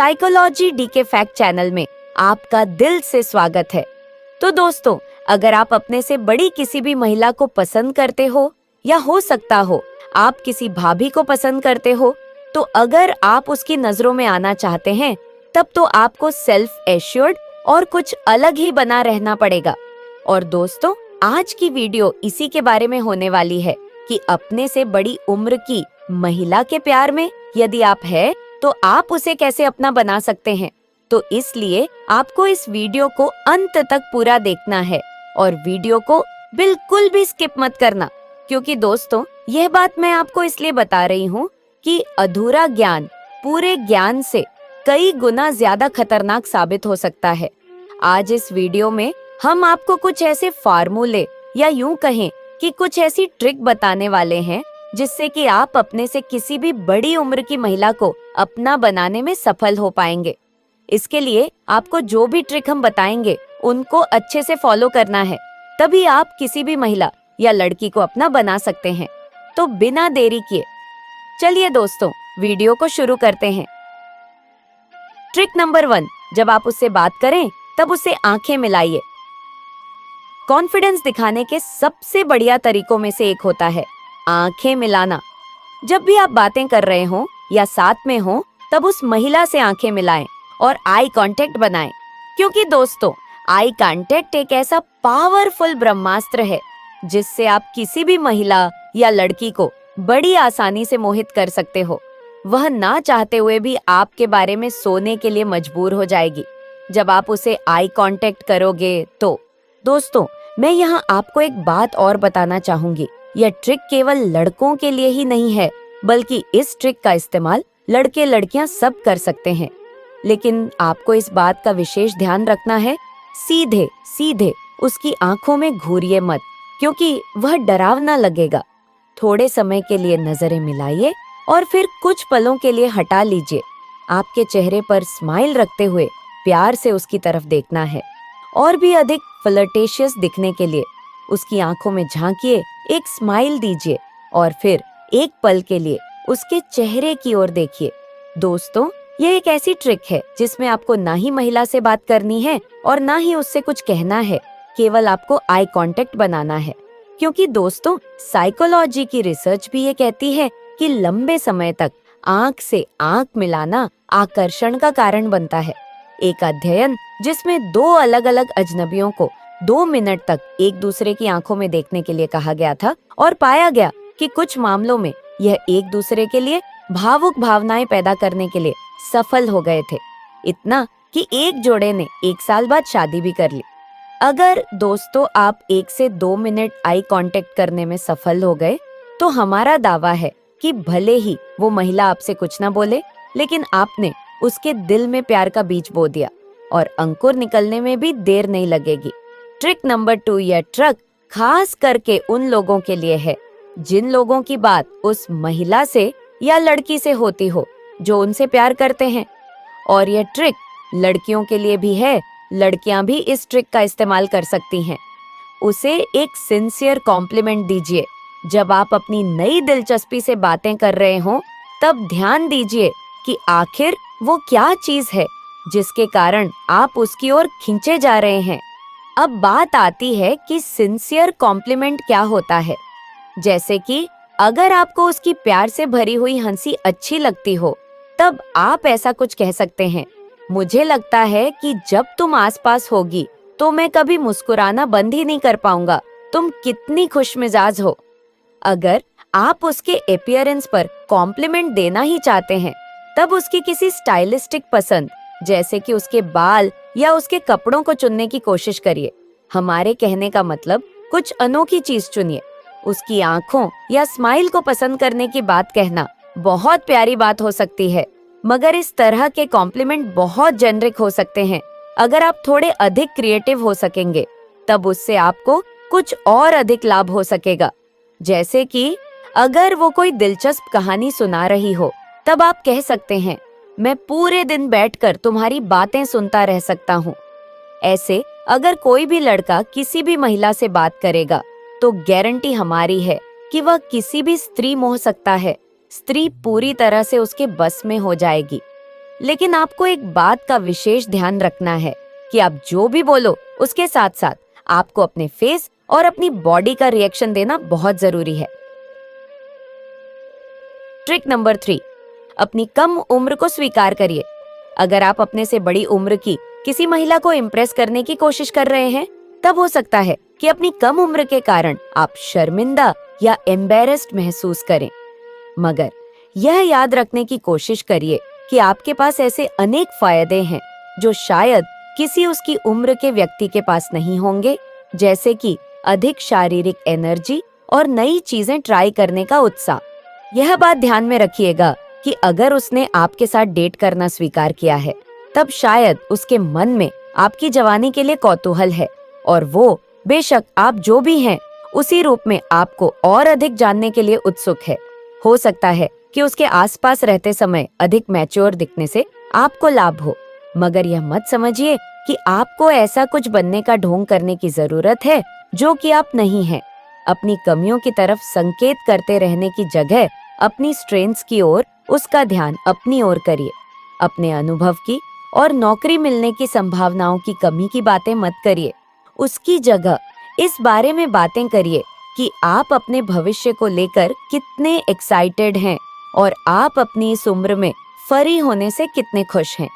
Psychology DK fact channel में आपका दिल से स्वागत है। तो दोस्तों, अगर आप अपने से बड़ी किसी भी महिला को पसंद करते हो या हो सकता हो आप किसी भाभी को पसंद करते हो, तो अगर आप उसकी नजरों में आना चाहते हैं तब तो आपको सेल्फ एश्योर्ड और कुछ अलग ही बना रहना पड़ेगा। और दोस्तों, आज की वीडियो इसी के बारे में होने वाली है कि अपने से बड़ी उम्र की महिला के प्यार में यदि आप है तो आप उसे कैसे अपना बना सकते हैं। तो इसलिए आपको इस वीडियो को अंत तक पूरा देखना है और वीडियो को बिल्कुल भी स्किप मत करना, क्योंकि दोस्तों यह बात मैं आपको इसलिए बता रही हूँ कि अधूरा ज्ञान पूरे ज्ञान से कई गुना ज्यादा खतरनाक साबित हो सकता है। आज इस वीडियो में हम आपको कुछ ऐसे फार्मूले या यूं कहें कि कुछ ऐसी ट्रिक बताने वाले हैं जिससे कि आप अपने से किसी भी बड़ी उम्र की महिला को अपना बनाने में सफल हो पाएंगे। इसके लिए आपको जो भी ट्रिक हम बताएंगे उनको अच्छे से फॉलो करना है, तभी आप किसी भी महिला या लड़की को अपना बना सकते हैं। तो बिना देरी किए चलिए दोस्तों वीडियो को शुरू करते हैं। ट्रिक नंबर 1, जब आप उससे बात करें तब उससे आंखें मिलाइए। कॉन्फिडेंस दिखाने के सबसे बढ़िया तरीकों में से एक होता है आंखें मिलाना। जब भी आप बातें कर रहे हो या साथ में हो तब उस महिला से आंखें मिलाएं और आई कांटेक्ट बनाएं, क्योंकि दोस्तों आई कांटेक्ट एक ऐसा पावरफुल ब्रह्मास्त्र है जिससे आप किसी भी महिला या लड़की को बड़ी आसानी से मोहित कर सकते हो। वह ना चाहते हुए भी आपके बारे में सोने के लिए मजबूर हो जाएगी जब आप उसे आई कांटेक्ट करोगे। तो दोस्तों, मैं यहाँ आपको एक बात और बताना चाहूंगी। यह ट्रिक केवल लड़कों के लिए ही नहीं है, बल्कि इस ट्रिक का इस्तेमाल लड़के लड़कियां सब कर सकते हैं। लेकिन आपको इस बात का विशेष ध्यान रखना है, सीधे सीधे उसकी आंखों में घूरिए मत, क्योंकि वह डरावना लगेगा। थोड़े समय के लिए नजरें मिलाइए और फिर कुछ पलों के लिए हटा लीजिए। आपके चेहरे पर स्माइल रखते हुए प्यार से उसकी तरफ देखना है। और भी अधिक फ्लर्टेशियस दिखने के लिए उसकी आंखों में झांकिए, एक स्माइल दीजिए और फिर एक पल के लिए उसके चेहरे की ओर देखिए। दोस्तों, यह एक ऐसी ट्रिक है जिसमें आपको ना ही महिला से बात करनी है और ना ही उससे कुछ कहना है, केवल आपको आई कांटेक्ट बनाना है। क्योंकि दोस्तों, साइकोलॉजी की रिसर्च भी ये कहती है कि लंबे समय तक आंख से आंख मिलाना आकर्षण का कारण बनता है। एक अध्ययन जिसमें 2 अलग अलग अजनबियों को 2 मिनट तक एक दूसरे की आंखों में देखने के लिए कहा गया था और पाया गया कि कुछ मामलों में यह एक दूसरे के लिए भावुक भावनाएं पैदा करने के लिए सफल हो गए थे। इतना कि एक जोड़े ने 1 साल बाद शादी भी कर ली। अगर दोस्तों आप 1 से 2 मिनट आई कांटेक्ट करने में सफल हो गए तो हमारा दावा है कि भले ही वो महिला आपसे कुछ ना बोले, लेकिन आपने उसके दिल में प्यार का बीज बो दिया और अंकुर निकलने में भी देर नहीं लगेगी। ट्रिक नंबर 2, यह ट्रिक खास करके उन लोगों के लिए है जिन लोगों की बात उस महिला से या लड़की से होती हो जो उनसे प्यार करते हैं। और यह ट्रिक लड़कियों के लिए भी है, लड़कियां भी इस ट्रिक का इस्तेमाल कर सकती हैं। उसे एक सिंसियर कॉम्प्लीमेंट दीजिए। जब आप अपनी नई दिलचस्पी से बातें कर रहे हो तब ध्यान दीजिए कि आखिर वो क्या चीज है जिसके कारण आप उसकी ओर खींचे जा रहे हैं। अब बात आती है कि सिंसियर कॉम्प्लीमेंट क्या होता है। जैसे कि अगर आपको उसकी प्यार से भरी हुई हंसी अच्छी लगती हो तब आप ऐसा कुछ कह सकते हैं, मुझे लगता है कि जब तुम आसपास होगी तो मैं कभी मुस्कुराना बंद ही नहीं कर पाऊंगा, तुम कितनी खुशमिजाज हो। अगर आप उसके अपीयरेंस पर कॉम्प्लीमेंट देना ही चाहते हैं तब उसकी किसी स्टाइलिस्टिक पसंद, जैसे कि उसके बाल या उसके कपड़ों को चुनने की कोशिश करिए। हमारे कहने का मतलब कुछ अनोखी चीज चुनिए। उसकी आंखों या स्माइल को पसंद करने की बात कहना बहुत प्यारी बात हो सकती है, मगर इस तरह के कॉम्प्लीमेंट बहुत जेनरिक हो सकते हैं। अगर आप थोड़े अधिक क्रिएटिव हो सकेंगे तब उससे आपको कुछ और अधिक लाभ हो सकेगा। जैसे कि अगर वो कोई दिलचस्प कहानी सुना रही हो तब आप कह सकते हैं, मैं पूरे दिन बैठकर तुम्हारी बातें सुनता रह सकता हूँ। ऐसे अगर कोई भी लड़का किसी भी महिला से बात करेगा तो गारंटी हमारी है कि वह किसी भी स्त्री मोह सकता है। स्त्री पूरी तरह से उसके बस में हो जाएगी। लेकिन आपको एक बात का विशेष ध्यान रखना है कि आप जो भी बोलो उसके साथ साथ आपको अपने फेस और अपनी बॉडी का रिएक्शन देना बहुत जरूरी है। ट्रिक नंबर 3, अपनी कम उम्र को स्वीकार करिए। अगर आप अपने से बड़ी उम्र की किसी महिला को इम्प्रेस करने की कोशिश कर रहे हैं, तब हो सकता है कि अपनी कम उम्र के कारण आप शर्मिंदा या एम्बेरेस्ड महसूस करें। मगर यह याद रखने की कोशिश करिए कि आपके पास ऐसे अनेक फायदे हैं जो शायद किसी उसकी उम्र के व्यक्ति के पास नहीं होंगे, जैसे कि अधिक शारीरिक एनर्जी और नई चीजें ट्राई करने का उत्साह। यह बात ध्यान में रखिएगा कि अगर उसने आपके साथ डेट करना स्वीकार किया है, तब शायद उसके मन में आपकी जवानी के लिए कौतूहल है और वो बेशक आप जो भी हैं उसी रूप में आपको और अधिक जानने के लिए उत्सुक है। हो सकता है कि उसके आसपास रहते समय अधिक मैच्योर दिखने से आपको लाभ हो, मगर यह मत समझिए कि आपको ऐसा कुछ बनने का ढोंग करने की जरूरत है जो कि आप नहीं हैं। अपनी कमियों की तरफ संकेत करते रहने की जगह अपनी स्ट्रेंथ्स की ओर उसका ध्यान अपनी ओर करिए। अपने अनुभव की और नौकरी मिलने की संभावनाओं की कमी की बातें मत करिए। उसकी जगह इस बारे में बातें करिए कि आप अपने भविष्य को लेकर कितने एक्साइटेड हैं और आप अपनी इस उम्र में फरी होने से कितने खुश हैं।